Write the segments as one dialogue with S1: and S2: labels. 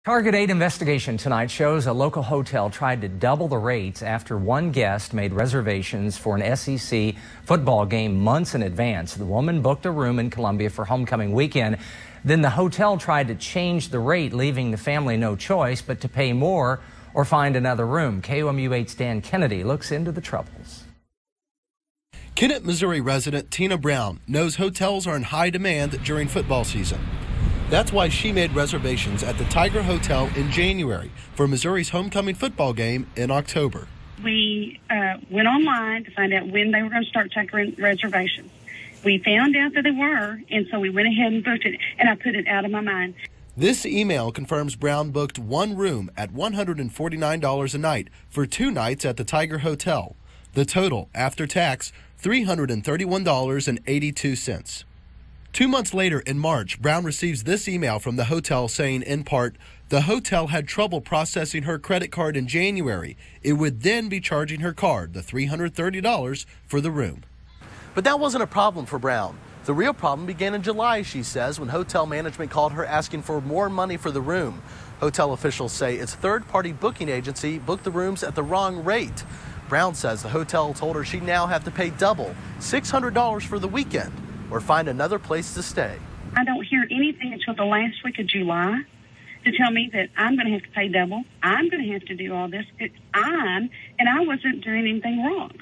S1: Target 8 investigation tonight shows a local hotel tried to double the rates after one guest made reservations for an SEC football game months in advance. The woman booked a room in Columbia for homecoming weekend. Then the hotel tried to change the rate, leaving the family no choice but to pay more or find another room. KOMU 8's Dan Kennedy looks into the troubles.
S2: Kennett, Missouri resident Tina Brown knows hotels are in high demand during football season. That's why she made reservations at the Tiger Hotel in January for Missouri's homecoming football game in October.
S3: We went online to find out when they were going to start taking reservations. We found out that they were, and so we went ahead and booked it, and I put it out of my mind.
S2: This email confirms Brown booked one room at $149 a night for 2 nights at the Tiger Hotel. The total, after tax, $331.82. 2 months later, in March, Brown receives this email from the hotel saying, in part, the hotel had trouble processing her credit card in January. It would then be charging her card, the $330 for the room. But that wasn't a problem for Brown. The real problem began in July, she says, when hotel management called her asking for more money for the room. Hotel officials say its third-party booking agency booked the rooms at the wrong rate. Brown says the hotel told her she'd now have to pay double, $600 for the weekend, or find another place to stay.
S3: I don't hear anything until the last week of July to tell me that I'm going to have to pay double. I'm going to have to do all this. I wasn't doing anything wrong.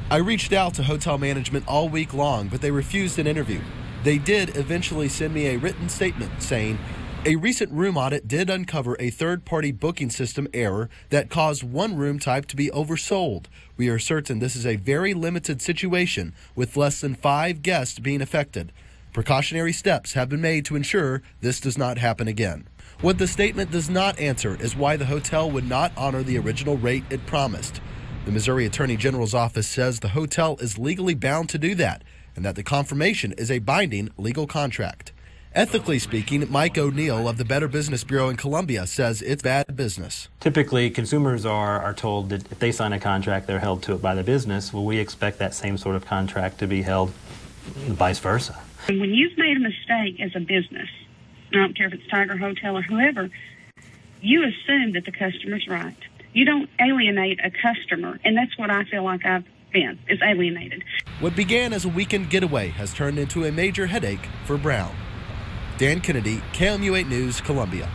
S2: I reached out to hotel management all week long, but they refused an interview. They did eventually send me a written statement saying, a recent room audit did uncover a third-party booking system error that caused one room type to be oversold. We are certain this is a very limited situation with less than 5 guests being affected. Precautionary steps have been made to ensure this does not happen again. What the statement does not answer is why the hotel would not honor the original rate it promised. The Missouri Attorney General's office says the hotel is legally bound to do that and that the confirmation is a binding legal contract. Ethically speaking, Mike O'Neill of the Better Business Bureau in Columbia says it's bad business.
S4: Typically, consumers are told that if they sign a contract, they're held to it by the business. Well, we expect that same sort of contract to be held vice versa.
S3: When you've made a mistake as a business, I don't care if it's Tiger Hotel or whoever, you assume that the customer's right. You don't alienate a customer, and that's what I feel like I've been, is alienated.
S2: What began as a weekend getaway has turned into a major headache for Brown. Dan Kennedy, KOMU 8 News, Columbia.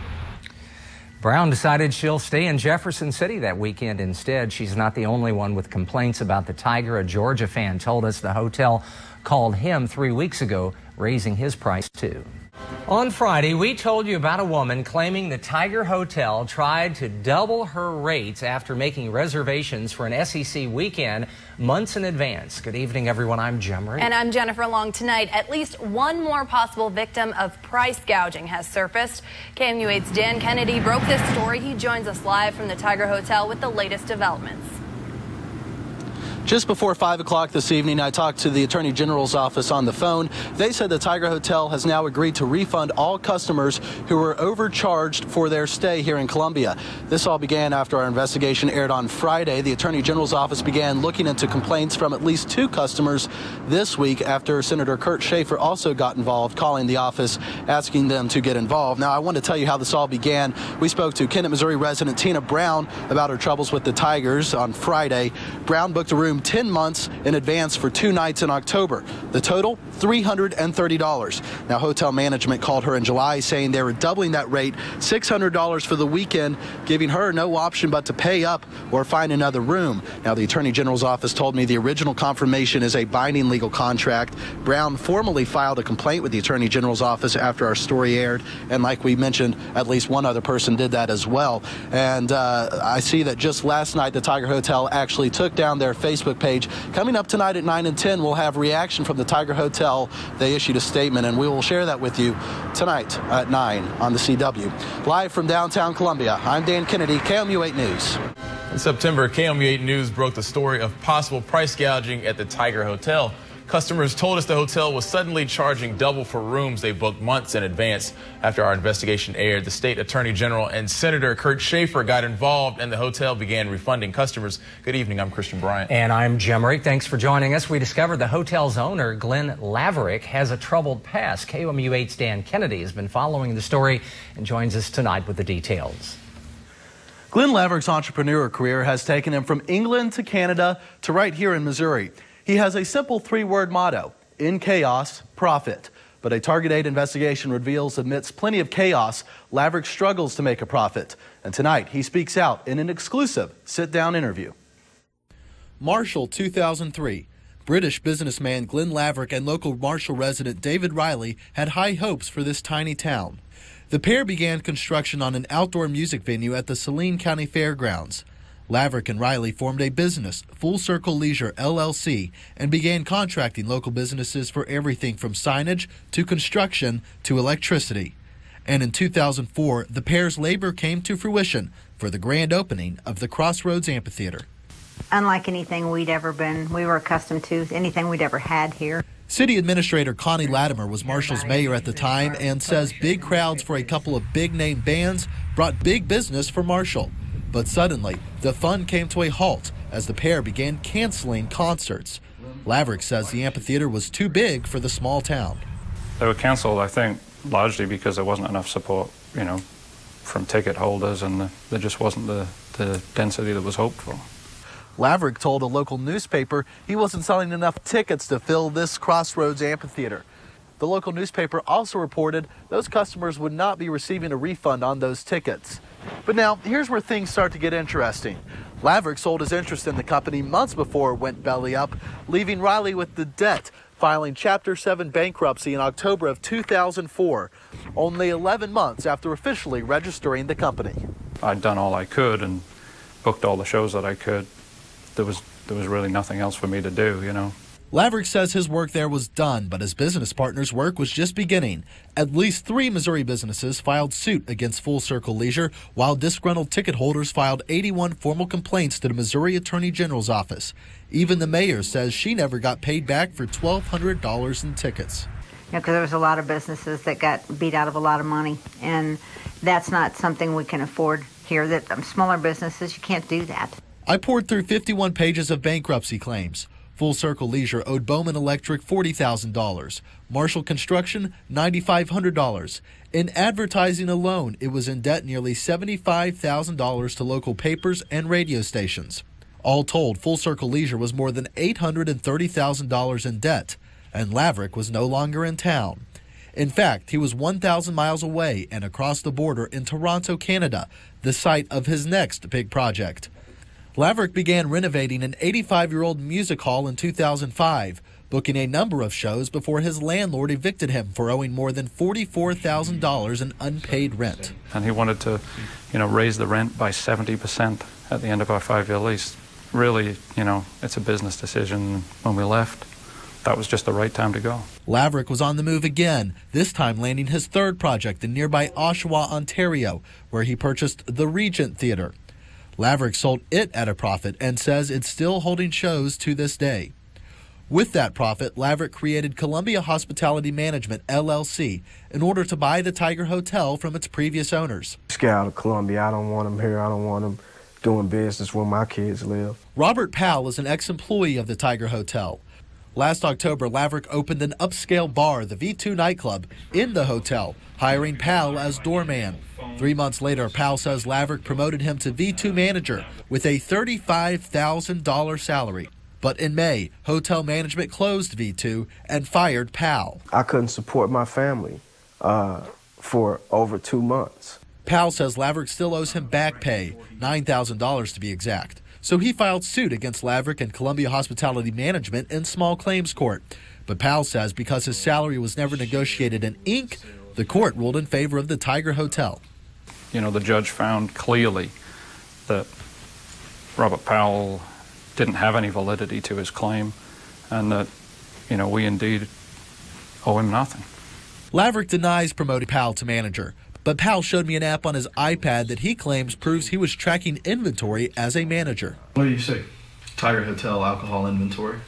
S1: Brown decided she'll stay in Jefferson City that weekend instead. She's not the only one with complaints about the Tiger. A Georgia fan told us the hotel called him 3 weeks ago, raising his price too. On Friday, we told you about a woman claiming the Tiger Hotel tried to double her rates after making reservations for an SEC weekend months in advance. Good evening, everyone. I'm Jim Reed.
S5: And I'm Jennifer Long. Tonight, at least one more possible victim of price gouging has surfaced. KOMU 8's Dan Kennedy broke this story. He joins us live from the Tiger Hotel with the latest developments.
S2: Just before 5 o'clock this evening, I talked to the Attorney General's office on the phone. They said the Tiger Hotel has now agreed to refund all customers who were overcharged for their stay here in Columbia. This all began after our investigation aired on Friday. The Attorney General's office began looking into complaints from at least 2 customers this week after Senator Kurt Schaefer also got involved, calling the office, asking them to get involved. Now, I want to tell you how this all began. We spoke to Kennett, Missouri resident Tina Brown about her troubles with the Tigers on Friday. Brown booked a room 10 months in advance for 2 nights in October. The total, $330. Now, hotel management called her in July saying they were doubling that rate, $600 for the weekend, giving her no option but to pay up or find another room. Now, the Attorney General's office told me the original confirmation is a binding legal contract. Brown formally filed a complaint with the Attorney General's office after our story aired, and like we mentioned, at least one other person did that as well. And I see that just last night the Tiger Hotel actually took down their Facebook page. Coming up tonight at 9 and 10, we'll have reaction from the Tiger Hotel. They issued a statement, and we will share that with you tonight at 9 on the CW. Live from downtown Columbia, I'm Dan Kennedy, KOMU 8 News.
S6: In September, KOMU 8 News broke the story of possible price gouging at the Tiger Hotel. Customers told us the hotel was suddenly charging double for rooms they booked months in advance. After our investigation aired, the state attorney general and Senator Kurt Schaefer got involved, and the hotel began refunding customers. Good evening. I'm Christian Bryant.
S1: And I'm Jim Rick. Thanks for joining us. We discovered the hotel's owner, Glenn Laverick, has a troubled past. KOMU 8's Dan Kennedy has been following the story and joins us tonight with the details.
S2: Glenn Laverick's entrepreneurial career has taken him from England to Canada to right here in Missouri. He has a simple three-word motto: in chaos, profit. But a Target 8 investigation reveals amidst plenty of chaos, Laverick struggles to make a profit. And tonight, he speaks out in an exclusive sit-down interview. Marshall, 2003. British businessman Glenn Laverick and local Marshall resident David Riley had high hopes for this tiny town. The pair began construction on an outdoor music venue at the Saline County Fairgrounds. Laverick and Riley formed a business, Full Circle Leisure LLC, and began contracting local businesses for everything from signage to construction to electricity. And in 2004, the pair's labor came to fruition for the grand opening of the Crossroads Amphitheater.
S7: Unlike anything we were accustomed to, anything we'd ever had here.
S2: City Administrator Connie Latimer was Marshall's mayor at the time and says big crowds for a couple of big-name bands brought big business for Marshall. But suddenly, the fun came to a halt as the pair began canceling concerts. Laverick says the amphitheater was too big for the small town.
S8: They were canceled, I think, largely because there wasn't enough support, from ticket holders, and there just wasn't the density that was hoped for.
S2: Laverick told a local newspaper he wasn't selling enough tickets to fill this Crossroads Amphitheater. The local newspaper also reported those customers would not be receiving a refund on those tickets. But now, here's where things start to get interesting. Laverick sold his interest in the company months before it went belly up, leaving Riley with the debt, filing Chapter 7 bankruptcy in October of 2004, only 11 months after officially registering the company.
S8: I'd done all I could and booked all the shows that I could. There was really nothing else for me to do,
S2: Laverick says his work there was done, but his business partner's work was just beginning. At least 3 Missouri businesses filed suit against Full Circle Leisure, while disgruntled ticket holders filed 81 formal complaints to the Missouri Attorney General's office. Even the mayor says she never got paid back for $1,200 in tickets.
S7: Because there was a lot of businesses that got beat out of a lot of money, and that's not something we can afford here. That smaller businesses, you can't do that.
S2: I poured through 51 pages of bankruptcy claims. Full Circle Leisure owed Bowman Electric $40,000, Marshall Construction $9,500. In advertising alone, it was in debt nearly $75,000 to local papers and radio stations. All told, Full Circle Leisure was more than $830,000 in debt, and Laverick was no longer in town. In fact, he was 1,000 miles away and across the border in Toronto, Canada, the site of his next big project. Laverick began renovating an 85-year-old music hall in 2005, booking a number of shows before his landlord evicted him for owing more than $44,000 in unpaid rent.
S8: And he wanted to, raise the rent by 70% at the end of our 5-year lease. Really, it's a business decision. When we left, that was just the right time to go.
S2: Laverick was on the move again, this time landing his third project in nearby Oshawa, Ontario, where he purchased the Regent Theatre. Laverick sold it at a profit and says it's still holding shows to this day. With that profit, Laverick created Columbia Hospitality Management, LLC, in order to buy the Tiger Hotel from its previous owners.
S9: Get out of Columbia. I don't want them here. I don't want them doing business where my kids live.
S2: Robert Powell is an ex-employee of the Tiger Hotel. Last October, Laverick opened an upscale bar, the V2 nightclub, in the hotel, hiring Powell as doorman. 3 months later, Powell says Laverick promoted him to V2 manager with a $35,000 salary. But in May, hotel management closed V2 and fired Powell.
S9: I couldn't support my family for over 2 months.
S2: Powell says Laverick still owes him back pay, $9,000 to be exact. So he filed suit against Laverick and Columbia Hospitality Management in small claims court. But Powell says because his salary was never negotiated in ink, the court ruled in favor of the Tiger Hotel.
S8: The judge found clearly that Robert Powell didn't have any validity to his claim, and that, we indeed owe him nothing.
S2: Laverick denies promoting Powell to manager, but Powell showed me an app on his iPad that he claims proves he was tracking inventory as a manager.
S10: What do you see? Tiger Hotel alcohol inventory.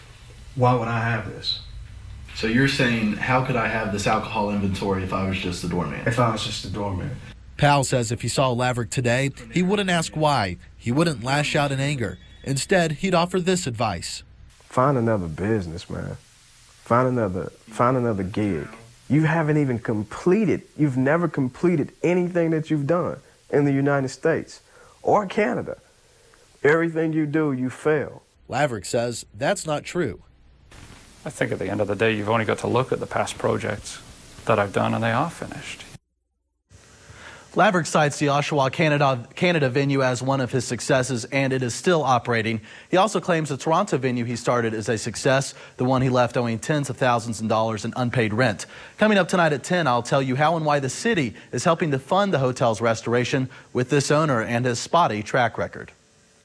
S10: Why would I have this?
S2: So you're saying, how could I have this alcohol inventory if I was just the doorman?
S9: If I was just the doorman.
S2: Powell says if he saw Laverick today, he wouldn't ask why. He wouldn't lash out in anger. Instead, he'd offer this advice.
S9: Find another business, man. Find another gig. You haven't even completed, you've never completed anything that you've done in the United States or Canada. Everything you do, you fail.
S2: Laverick says that's not true.
S8: I think at the end of the day, you've only got to look at the past projects that I've done, and they are finished. Laverick cites the Oshawa, Canada venue as one of his successes, and it is still operating. He also claims the Toronto venue he started is a success, the one he left owing tens of thousands of dollars in unpaid rent. Coming up tonight at 10, I'll tell you how and why the city is helping to fund the hotel's restoration with this owner and his spotty track record.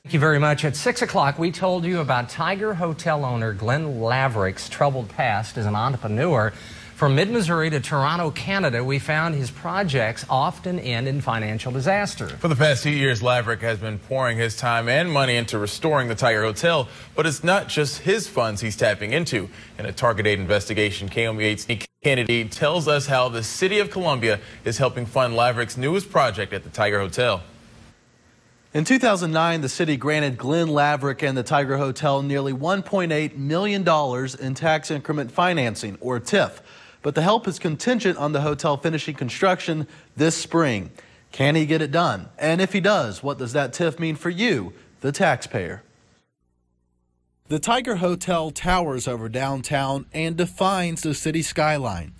S1: Thank you very much. At 6 o'clock, we told you about Tiger Hotel owner Glenn Laverick's troubled past as an entrepreneur. From mid-Missouri to Toronto, Canada, we found his projects often end in financial disaster.
S6: For the past 2 years, Laverick has been pouring his time and money into restoring the Tiger Hotel, but it's not just his funds he's tapping into. In a Target 8 investigation, KOMU 8's Kennedy tells us how the city of Columbia is helping fund Laverick's newest project at the Tiger Hotel.
S2: In 2009, the city granted Glenn Laverick and the Tiger Hotel nearly $1.8 million in tax increment financing, or TIF. But the help is contingent on the hotel finishing construction this spring. Can he get it done? And if he does, what does that TIF mean for you, the taxpayer? The Tiger Hotel towers over downtown and defines the city skyline.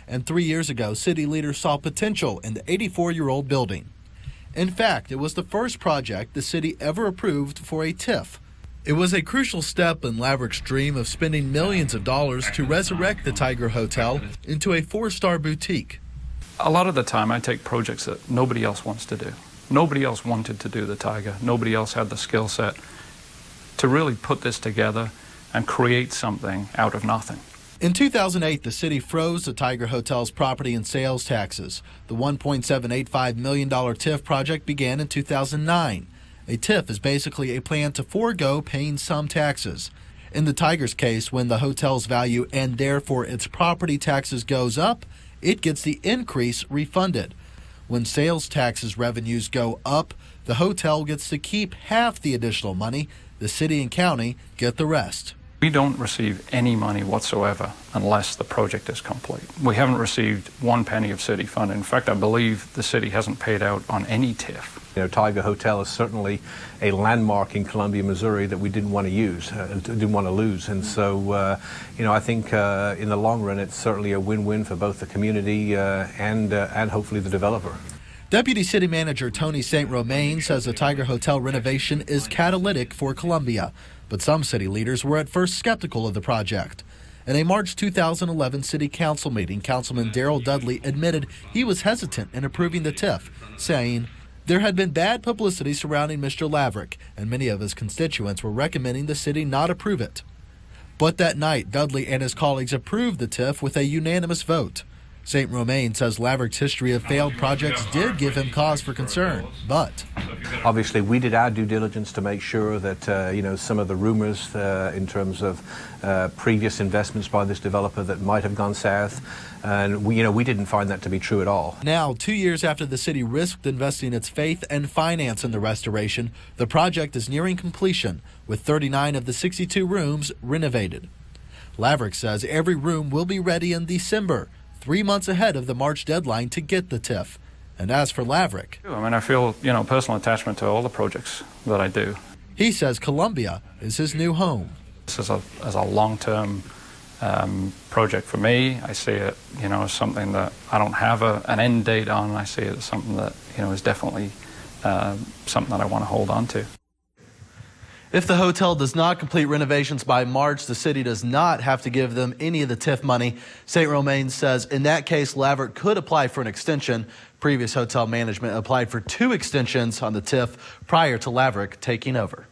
S2: And 3 years ago, city leaders saw potential in the 84-year-old building. In fact, it was the first project the city ever approved for a TIF. It was a crucial step in Laverick's dream of spending millions of dollars to resurrect the Tiger Hotel into a 4-star boutique.
S8: A lot of the time I take projects that nobody else wants to do. Nobody else wanted to do the Tiger. Nobody else had the skill set to really put this together and create something out of nothing.
S2: In 2008, the city froze the Tiger Hotel's property and sales taxes. The $1.785 million TIF project began in 2009. A TIF is basically a plan to forego paying some taxes. In the Tiger's case, when the hotel's value and therefore its property taxes goes up, it gets the increase refunded. When sales taxes revenues go up, the hotel gets to keep half the additional money. The city and county get the rest.
S8: We don't receive any money whatsoever unless the project is complete. We haven't received 1 penny of city fund. In fact, I believe the city hasn't paid out on any TIF.
S10: You know, Tiger Hotel is certainly a landmark in Columbia, Missouri that we didn't want to didn't want to lose. And so, you know, I think in the long run, it's certainly a win-win for both the community and hopefully the developer.
S2: Deputy City Manager Tony St. Romain says the Tiger Hotel renovation is catalytic for Columbia, but some city leaders were at first skeptical of the project. In a March 2011 City Council meeting, Councilman Darrell Dudley admitted he was hesitant in approving the TIF, saying, "There had been bad publicity surrounding Mr. Laverick, and many of his constituents were recommending the city not approve it." But that night, Dudley and his colleagues approved the TIF with a unanimous vote. St. Romain says Laverick's history of failed projects did give him cause for concern, but
S10: obviously we did our due diligence to make sure that you know, some of the rumors in terms of previous investments by this developer that might have gone south, and we didn't find that to be true at all.
S2: Now, 2 years after the city risked investing its faith and finance in the restoration, the project is nearing completion, with 39 of the 62 rooms renovated. Laverick says every room will be ready in December, 3 months ahead of the March deadline to get the TIF. And as for Laverick,
S8: I mean, I feel, personal attachment to all the projects that I do.
S2: He says Columbia is his new home.
S8: This is a long-term project for me. I see it, as something that I don't have an end date on. I see it as something that, is definitely something that I want to hold on to.
S2: If the hotel does not complete renovations by March, the city does not have to give them any of the TIF money. St. Romain says in that case, Laverick could apply for an extension. Previous hotel management applied for 2 extensions on the TIF prior to Laverick taking over.